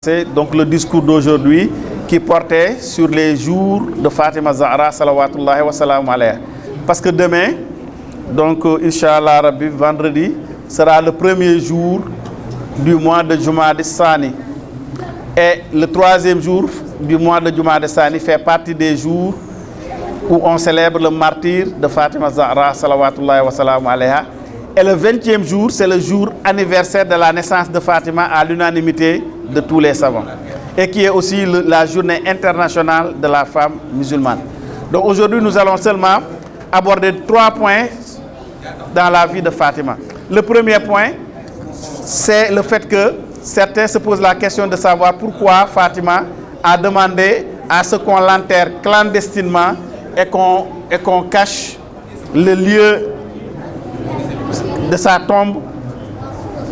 C'est donc le discours d'aujourd'hui qui portait sur les jours de Fatima Zahra salawatullahi wa salam alayha. Parce que demain, donc Inch'Allah Rabbi, vendredi, sera le premier jour du mois de Jumada Sani. Et le troisième jour du mois de Jumada Sani fait partie des jours où on célèbre le martyre de Fatima Zahra salawatullahi wa salam alayha. Et le 20e jour, c'est le jour anniversaire de la naissance de Fatima à l'unanimité de tous les savants. Et qui est aussi la journée internationale de la femme musulmane. Donc aujourd'hui, nous allons seulement aborder 3 points dans la vie de Fatima. Le premier point, c'est le fait que certains se posent la question de savoir pourquoi Fatima a demandé à ce qu'on l'enterre clandestinement et qu'on cache le lieu de sa tombe.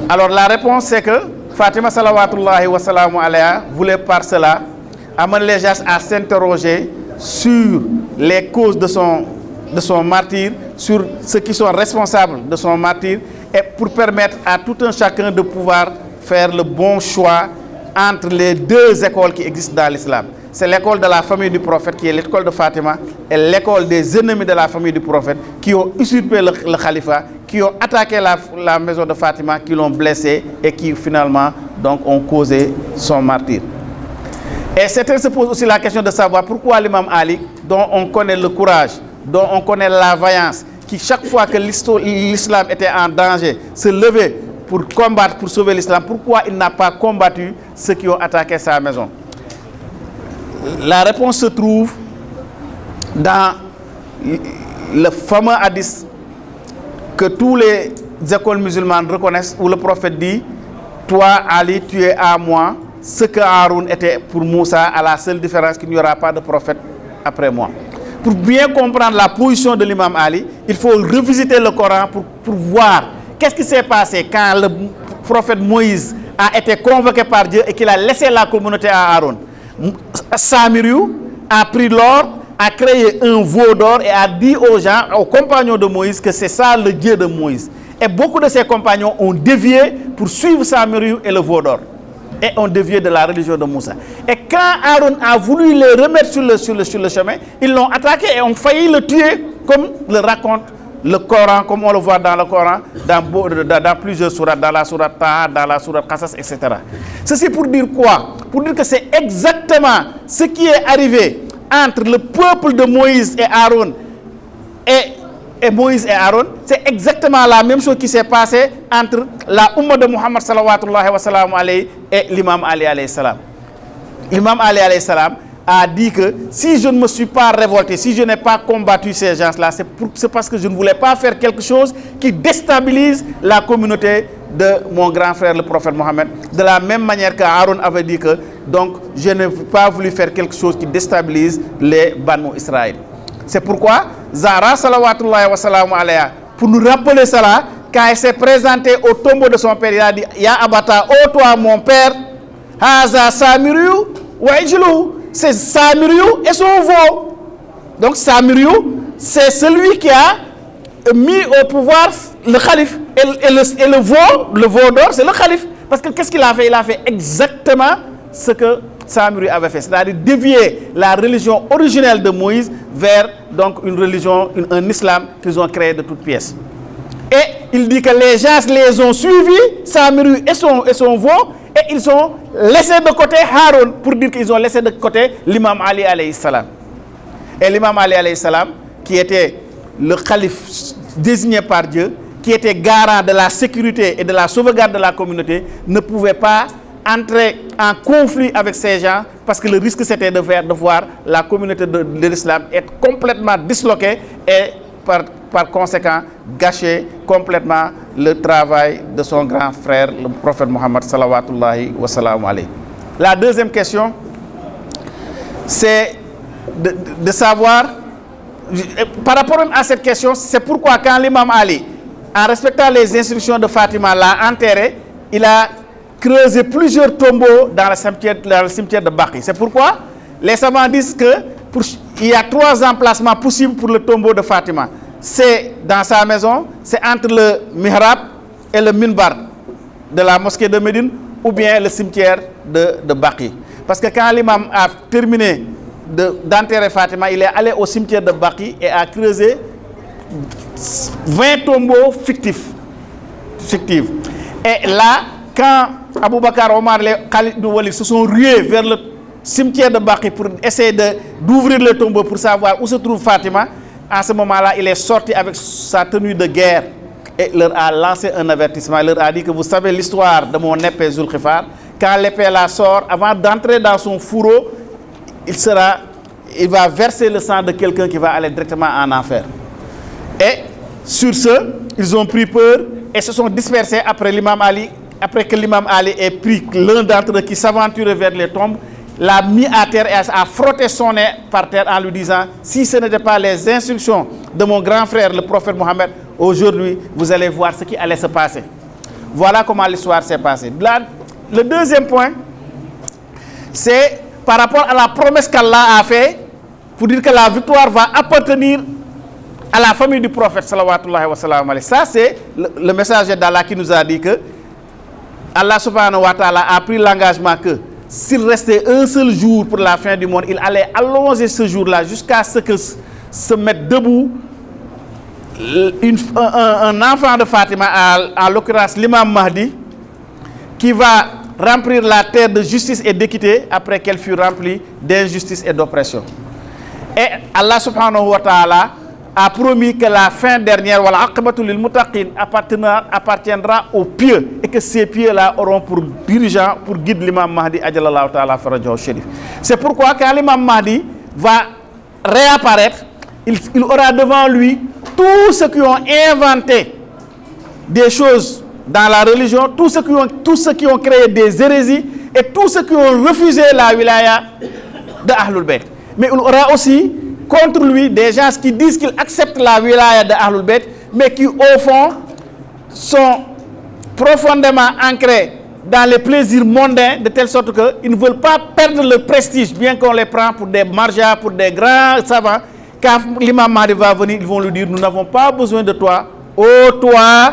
Alors la réponse c'est que Fatima salawatullahi wa salamu alayha voulait par cela amener les gens à s'interroger sur les causes de son martyre, sur ceux qui sont responsables de son martyre, et pour permettre à tout un chacun de pouvoir faire le bon choix entre les deux écoles qui existent dans l'islam. C'est l'école de la famille du prophète qui est l'école de Fatima et l'école des ennemis de la famille du prophète qui ont usurpé le khalifa, qui ont attaqué la maison de Fatima, qui l'ont blessé et qui finalement donc ont causé son martyre. Et certains se posent aussi la question de savoir pourquoi l'imam Ali, dont on connaît le courage, dont on connaît la vaillance, qui chaque fois que l'islam était en danger, se levait pour combattre, pour sauver l'islam, pourquoi il n'a pas combattu ceux qui ont attaqué sa maison? La réponse se trouve dans le fameux hadith que tous les écoles musulmanes reconnaissent, où le prophète dit: toi Ali, tu es à moi ce que Haroun était pour Moussa, à la seule différence qu'il n'y aura pas de prophète après moi. Pour bien comprendre la position de l'imam Ali, il faut revisiter le Coran pour voir qu'est-ce qui s'est passé quand le prophète Moïse a été convoqué par Dieu et qu'il a laissé la communauté à Haroun. Samiriou a pris l'or, a créé un veau d'or et a dit aux gens, aux compagnons de Moïse, que c'est ça le Dieu de Moïse. Et beaucoup de ses compagnons ont dévié pour suivre Samiriou et le veau d'or. Et ont dévié de la religion de Moussa. Et quand Aaron a voulu les remettre sur le chemin, ils l'ont attaqué et ont failli le tuer, comme le raconte le Coran, comme on le voit dans le Coran, dans plusieurs sourates, dans la sourate Taha, dans la sourate Qasas, etc. Ceci pour dire quoi? Pour dire que c'est exactement ce qui est arrivé entre le peuple de Moïse et Aaron et Moïse et Aaron. C'est exactement la même chose qui s'est passée entre la Ummah de Muhammad salawatullahi wa salam alayhi et l'imam Ali alayhi salam. L'imam Ali alayhi salam a dit que si je ne me suis pas révolté, si je n'ai pas combattu ces gens-là, c'est parce que je ne voulais pas faire quelque chose qui déstabilise la communauté de mon grand frère, le prophète Mohammed. De la même manière qu'Aaron avait dit que donc je n'ai pas voulu faire quelque chose qui déstabilise les Banu Israël. C'est pourquoi Zahra salawatullahi wa salam alayha, pour nous rappeler cela, quand elle s'est présentée au tombeau de son père, il a dit: Ya Abata, ô toi mon père, Haza Samiriou wa Ijlou. C'est Samiriou et son veau. Donc Samiriou, c'est celui qui a mis au pouvoir le calife. Et le veau d'or, c'est le calife. Parce que qu'est-ce qu'il a fait? Il a fait exactement ce que Samiriou avait fait. C'est-à-dire dévier la religion originelle de Moïse vers donc une religion, un islam qu'ils ont créé de toutes pièces. Et il dit que les gens les ont suivis, Samiriou et son veau, et ils ont laissé de côté Haroun, pour dire qu'ils ont laissé de côté l'imam Ali alayhi salam. Et l'imam Ali alayhi salam, qui était le calife désigné par Dieu, qui était garant de la sécurité et de la sauvegarde de la communauté, ne pouvait pas entrer en conflit avec ces gens, parce que le risque c'était de voir la communauté de l'islam être complètement disloquée et par conséquent gâcher complètement le travail de son grand frère, le prophète Mohammed salawatullahi wa salam alayhi. La deuxième question, c'est de savoir, par rapport à cette question, c'est pourquoi quand l'imam Ali, en respectant les instructions de Fatima, l'a enterré, il a creusé plusieurs tombeaux dans le cimetière de Baqi. C'est pourquoi les savants disent qu'il y a 3 emplacements possibles pour le tombeau de Fatima. C'est dans sa maison, c'est entre le mihrab et le minbar de la mosquée de Médine, ou bien le cimetière de Baqi. Parce que quand l'imam a terminé d'enterrer Fatima, il est allé au cimetière de Baqi et a creusé 20 tombeaux fictifs. Et là, quand Abou Bakar, Omar, les Khalid Walid se sont rués vers le cimetière de Baqi pour essayer d'ouvrir le tombeau pour savoir où se trouve Fatima, en ce moment-là, il est sorti avec sa tenue de guerre et leur a lancé un avertissement. Il leur a dit que vous savez l'histoire de mon épée Zulkhifar. Quand l'épée la sort, avant d'entrer dans son fourreau, il va verser le sang de quelqu'un qui va aller directement en enfer. Et sur ce, ils ont pris peur et se sont dispersés après l'imam Ali. Après que l'imam Ali ait pris l'un d'entre eux qui s'aventurait vers les tombes, l'a mis à terre et a frotté son nez par terre en lui disant « Si ce n'était pas les instructions de mon grand frère, le prophète Mohammed, aujourd'hui, vous allez voir ce qui allait se passer. » Voilà comment l'histoire s'est passée. Là, le deuxième point, c'est par rapport à la promesse qu'Allah a faite pour dire que la victoire va appartenir à la famille du prophète sallallahu wa sallam. Ça, c'est le messager d'Allah qui nous a dit que Allah subhanahu wa ta'ala a pris l'engagement que s'il restait un seul jour pour la fin du monde, il allait allonger ce jour-là jusqu'à ce que se mette debout un enfant de Fatima, en l'occurrence l'imam Mahdi, qui va remplir la terre de justice et d'équité après qu'elle fut remplie d'injustice et d'oppression. Et Allah subhanahu wa ta'ala a promis que la fin dernière, wal aqibatu lil muttaqin, appartiendra aux pieux et que ces pieux-là auront pour dirigeant, pour guide l'imam Mahdi ajalallahu ta'ala farajahu sharif. C'est pourquoi quand l'imam Mahdi va réapparaître, il aura devant lui tous ceux qui ont inventé des choses dans la religion, tous ceux qui ont créé des hérésies et tous ceux qui ont refusé la wilaya de Ahlul Bayt. Mais il aura aussi contre lui des gens qui disent qu'ils acceptent la wilaya de Ahlul Bayt, mais qui au fond sont profondément ancrés dans les plaisirs mondains, de telle sorte qu'ils ne veulent pas perdre le prestige, bien qu'on les prend pour des marjas, pour des grands savants. Quand l'imam Mahdi va venir, ils vont lui dire: nous n'avons pas besoin de toi, ô toi,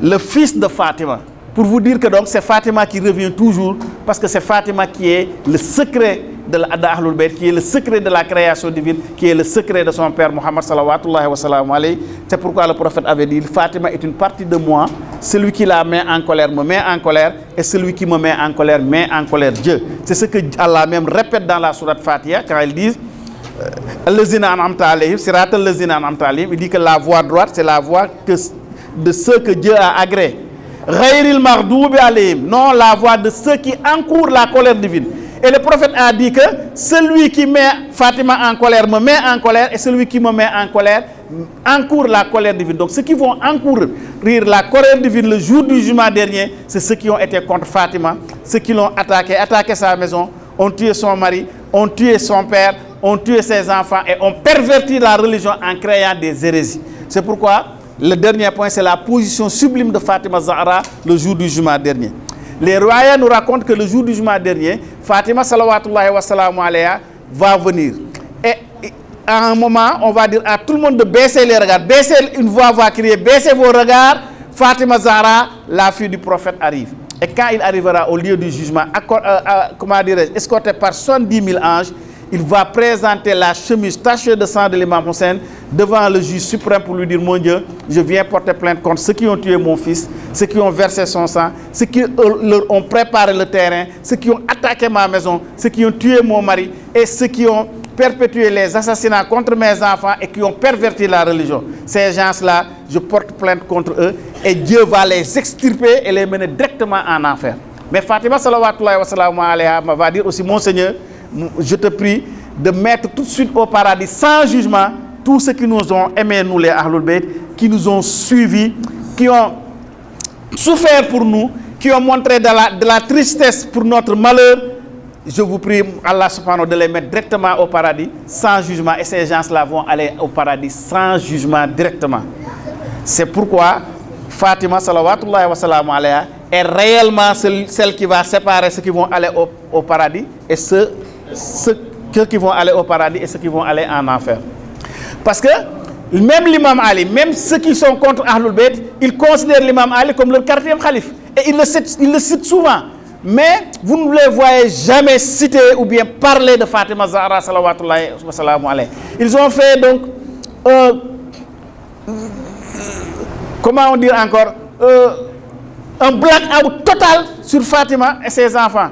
le fils de Fatima. Pour vous dire que donc c'est Fatima qui revient toujours, parce que c'est Fatima qui est le secret de Ahlul Bayt, qui est le secret de la création divine, qui est le secret de son père Mohammed sallallahu wa sallam alayhi. C'est pourquoi le prophète avait dit: Fatima est une partie de moi, celui qui la met en colère me met en colère, et celui qui me met en colère met en colère Dieu. C'est ce que Allah même répète dans la sourate Fatiha quand ils disent Allazina an'amta alayhim, siratal lazina an'amta alayhim. Il dit que la voie droite, c'est la voie de ceux que Dieu a agréés. Ghayril maghdubi alayhim, non la voie de ceux qui encourent la colère divine. Et le prophète a dit que celui qui met Fatima en colère me met en colère, et celui qui me met en colère encourt la colère divine. Donc ceux qui vont encourir la colère divine le jour du jugement dernier, c'est ceux qui ont été contre Fatima, ceux qui l'ont attaqué sa maison, ont tué son mari, ont tué son père, ont tué ses enfants et ont perverti la religion en créant des hérésies. C'est pourquoi le dernier point, c'est la position sublime de Fatima Zahra le jour du jugement dernier. Les royaumes nous racontent que le jour du jugement dernier, Fatima salawatullahi wa sallam alayha va venir. Et à un moment, on va dire à tout le monde de baisser les regards. Une voix va crier: baissez vos regards, Fatima Zahra, la fille du prophète, arrive. Et quand il arrivera au lieu du jugement, escorté par 70 000 anges, il va présenter la chemise tachée de sang de l'imam Hussein devant le juge suprême pour lui dire: mon Dieu, je viens porter plainte contre ceux qui ont tué mon fils, ceux qui ont versé son sang, ceux qui leur ont préparé le terrain, ceux qui ont attaqué ma maison, ceux qui ont tué mon mari et ceux qui ont perpétué les assassinats contre mes enfants et qui ont perverti la religion. Ces gens-là, je porte plainte contre eux et Dieu va les extirper et les mener directement en enfer. Mais Fatima salawatullahi wa sallam alayha va dire aussi: mon Seigneur, je te prie de mettre tout de suite au paradis sans jugement tous ceux qui nous ont aimés, nous les Ahlul Bayt, qui nous ont suivis, qui ont souffert pour nous, qui ont montré de la tristesse pour notre malheur. Je vous prie, Allah subhanahu, de les mettre directement au paradis sans jugement, et ces gens-là vont aller au paradis sans jugement directement. C'est pourquoi Fatima salawatullahi wa sallam alayha est réellement celle qui va séparer ceux qui vont aller au paradis et ceux qui vont aller au paradis et ceux qui vont aller en enfer. Parce que même l'imam Ali, même ceux qui sont contre Ahlul Bayt, ils considèrent l'imam Ali comme leur quatrième calife. Et il le cite souvent. Mais vous ne les voyez jamais citer ou bien parler de Fatima Zahra salawatullahi wa salamu alayhi. Ils ont fait donc, comment on dit encore, un blackout total sur Fatima et ses enfants.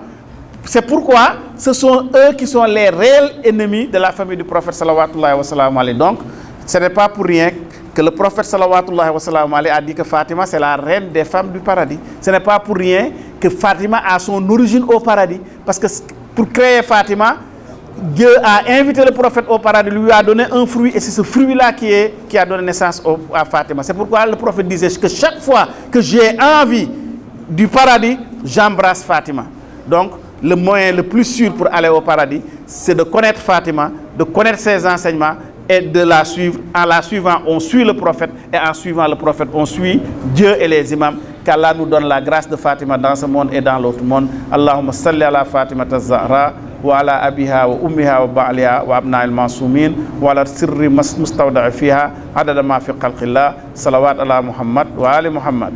C'est pourquoi ce sont eux qui sont les réels ennemis de la famille du prophète salawatullahi wa salamu alayhi. Donc, ce n'est pas pour rien que le prophète salawatullahi wa salamu alayhi a dit que Fatima c'est la reine des femmes du paradis. Ce n'est pas pour rien que Fatima a son origine au paradis. Parce que pour créer Fatima, Dieu a invité le prophète au paradis, lui a donné un fruit et c'est ce fruit-là qui a donné naissance à Fatima. C'est pourquoi le prophète disait que chaque fois que j'ai envie du paradis, j'embrasse Fatima. Donc, le moyen le plus sûr pour aller au paradis, c'est de connaître Fatima, de connaître ses enseignements et de la suivre. En la suivant, on suit le prophète et en suivant le prophète, on suit Dieu et les imams. Qu'Allah nous donne la grâce de Fatima dans ce monde et dans l'autre monde. Allahumma salli ala Fatima Zahra wa ala abiha wa ummiha wa ba'liha wa abna al-masumin wa ala sirri mustawda'i fiha adada ma fi khalqillah salawat ala Muhammad wa ali Muhammad.